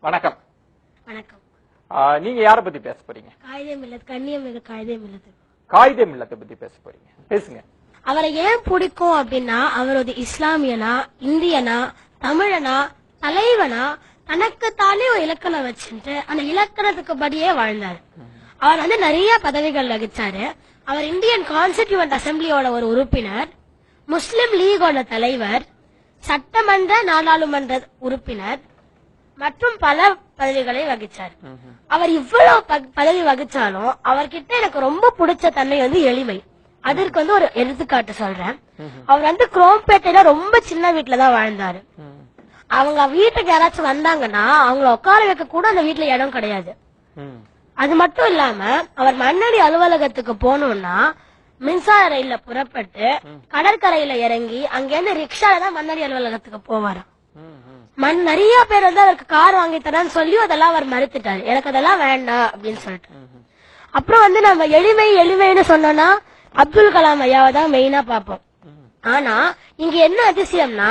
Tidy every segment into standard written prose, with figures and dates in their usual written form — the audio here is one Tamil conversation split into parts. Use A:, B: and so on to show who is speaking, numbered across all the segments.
A: வணக்கம்.
B: வணக்கம்.
A: நீங்க யார பத்தி பேச போறீங்க?
B: காயிதே மில்லத், கண்ணியமிகு காயிதே மில்லத்.
A: காயிதே மில்லத்தை பத்தி பேச போறீங்க, பேசுங்க.
B: அவரை ஏன் பிடிக்கும் அப்படின்னா, அவர் ஒரு இஸ்லாமியனா, இந்தியனா, தமிழனா, தலைவனா, தனக்குத்தானே ஒரு இலக்கணம் வச்சுட்டு அந்த இலக்கணத்துக்கு படியே வாழ்ந்தாரு. அவர் வந்து நிறைய பதவிகள் வகிச்சாரு. அவர் இந்தியன் கான்ஸ்டிடியூவன்ட் அசம்பிளியோட ஒரு உறுப்பினர், முஸ்லிம் லீகோட தலைவர், சட்டமன்ற நாடாளுமன்ற உறுப்பினர் மற்றும் பல பதவிகளை வகிச்சார். அவர் இவ்வளவு பதவி வகிச்சாலும் அவர்கிட்ட எனக்கு ரொம்ப பிடிச்ச தன்மை வந்து எளிமை. அதற்கு வந்து ஒரு எடுத்துக்காட்டு சொல்றேன். அவர் வந்து குரோம்பேட்டையில ரொம்ப சின்ன வீட்டுலதான் வாழ்ந்தாரு. அவங்க வீட்டுக்கு யாராச்சும் வந்தாங்கன்னா அவங்கள உட்கார வைக்க கூட அந்த வீட்டுல இடம் கிடையாது. அது மட்டும் இல்லாம அவர் மண்ணடி அலுவலகத்துக்கு போனோம்னா மின்சார ரயில்ல புறப்பட்டு கடற்கரையில இறங்கி அங்கிருந்து ரிக்ஷால தான் மண்ணடி அலுவலகத்துக்கு போவாராம். நிறைய பேர் வந்து அவருக்கு கார் வாங்கி தரான்னு சொல்லி அதெல்லாம் அவர் மறுத்துட்டாரு. எனக்கு அதெல்லாம் வேண்டாம் அப்படின்னு சொல்லிட்டு. அப்புறம் வந்து நம்ம எளிமைன்னு சொன்னோம்னா அப்துல் கலாம் ஐயாவை தான் மெயினா பார்ப்போம். ஆனா இங்க என்ன அதிசயம்னா,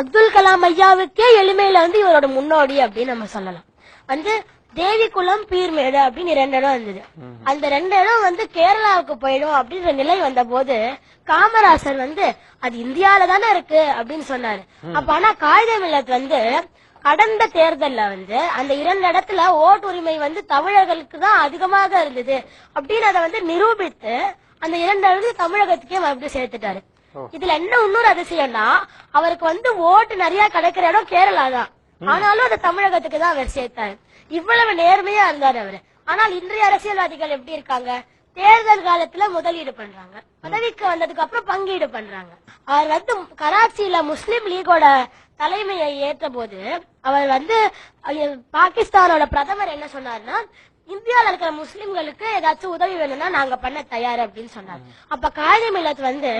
B: அப்துல் கலாம் ஐயாவுக்கே எளிமையில வந்து இவரோட முன்னோடி அப்படின்னு நம்ம சொல்லலாம். வந்து தேவிக்குளம் பீர்மேடு அப்படின்னு 2 இடம் இருந்தது. அந்த 2 இடம் வந்து கேரளாவுக்கு போயிடும் அப்படின்ற நிலை வந்த போது காமராசர் வந்து அது இந்தியால தானே இருக்கு அப்படின்னு சொன்னாரு. அப்ப ஆனா காயிதே மில்லத் வந்து கடந்த தேர்தல்ல வந்து அந்த 2 இடத்துல ஓட்டு உரிமை வந்து தமிழர்களுக்கு தான் அதிகமாக இருந்தது அப்படின்னு அதை வந்து நிரூபித்து அந்த 2 இடத்துல தமிழகத்துக்கே மறுபடியும் சேர்த்துட்டாரு. இதுல என்ன இன்னொரு அதிசயம்னா, அவருக்கு வந்து ஓட்டு நிறைய கிடைக்கிற இடம் கேரளா தான், ஆனாலும் அது தமிழகத்துக்கு தான் அவர் சேர்த்தாரு. இவ்வளவு நேர்மையா இருந்தாரு அவரு. ஆனால் இன்றைய அரசியல்வாதிகள் எப்படி இருக்காங்க? தேர்தல் காலத்துல முதலீடு பண்றாங்க, பதவிக்கு வந்ததுக்கு அப்புறம் பங்கீடு பண்றாங்க. அவர் வந்து கராச்சியில முஸ்லிம் லீகோட தலைமையை ஏற்ற போது அவர் வந்து பாகிஸ்தானோட பிரதமர் என்ன சொன்னார்னா, இந்தியால இருக்கிற முஸ்லிம்களுக்கு ஏதாச்சும் உதவி வேணும்னா நாங்க பண்ண தயார் அப்படின்னு சொன்னார். அப்ப காயிதே மில்லத் வந்து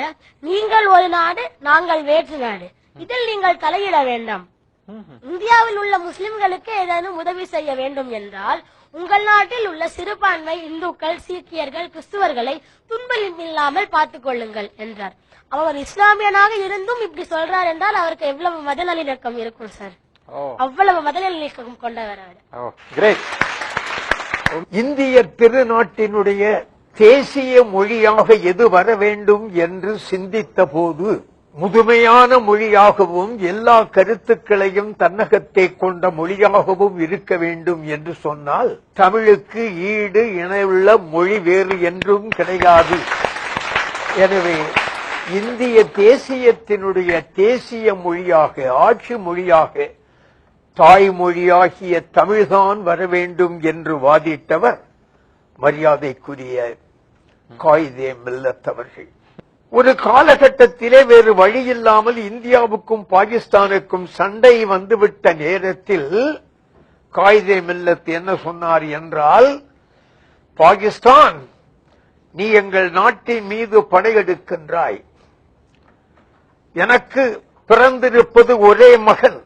B: நீங்கள் ஒரு நாடு, நாங்கள் வேற்று நாடு, இதில் நீங்கள் தலையிட வேண்டாம். இந்தியாவில் உள்ள முஸ்லிம்களுக்கு ஏதேனும் உதவி செய்ய வேண்டும் என்றால் உங்கள் நாட்டில் உள்ள சிறுபான்மை இந்துக்கள், சீக்கியர்கள், கிறிஸ்துவர்களை துன்பமில்லாமல் பார்த்துக் கொள்ளுங்கள் என்றார். அவர் இஸ்லாமியனாக இருந்தும் இப்படி சொல்றார் என்றால் அவருக்கு எவ்வளவு மதநல்லிணக்கம் இருக்கும் சார். அவ்வளவு மதநல்லிணக்கம் கொண்டவர் அவர்.
C: இந்திய திருநாட்டினுடைய தேசிய மொழியாக எது வர வேண்டும் என்று சிந்தித்த போது முதுமையான மொழியாகவும் எல்லா கருத்துக்களையும் தன்னகத்தை கொண்ட மொழியாகவும் இருக்க வேண்டும் என்று சொன்னால் தமிழுக்கு ஈடு இணையுள்ள மொழி வேறு என்றும் கிடையாது. எனவே இந்திய தேசியத்தினுடைய தேசிய மொழியாக, ஆட்சி மொழியாக, தாய்மொழியாகிய தமிழ்தான் வர வேண்டும் என்று வாதிட்டவர் மரியாதைக்குரிய காயிதே மில்லத் அவர்கள். ஒரு காலகட்டத்திலே வேறு வழியில்லாமல் இந்தியாவுக்கும் பாகிஸ்தானுக்கும் சண்டை வந்துவிட்ட நேரத்தில் காயிதே மில்லத் என்ன சொன்னார் என்றால், பாகிஸ்தான், நீ எங்கள் நாட்டின் மீது படையெடுக்கின்றாய், எனக்கு பிறந்திருப்பது ஒரே மகன்,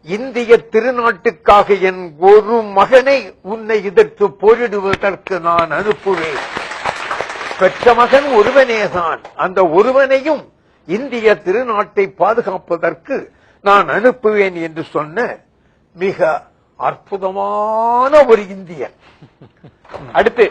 C: இந்திய திருநாட்டுக்காக என் ஒரு மகனை உன்னை இதற்கு போரிடுவதற்கு நான் அனுப்புவேன். பெற்ற மகன் ஒருவனேதான், அந்த ஒருவனையும் இந்திய திருநாட்டை பாதுகாப்பதற்கு நான் அனுப்புவேன் என்று சொன்ன மிக அற்புதமான ஒரு இந்தியன்.
A: அடுத்து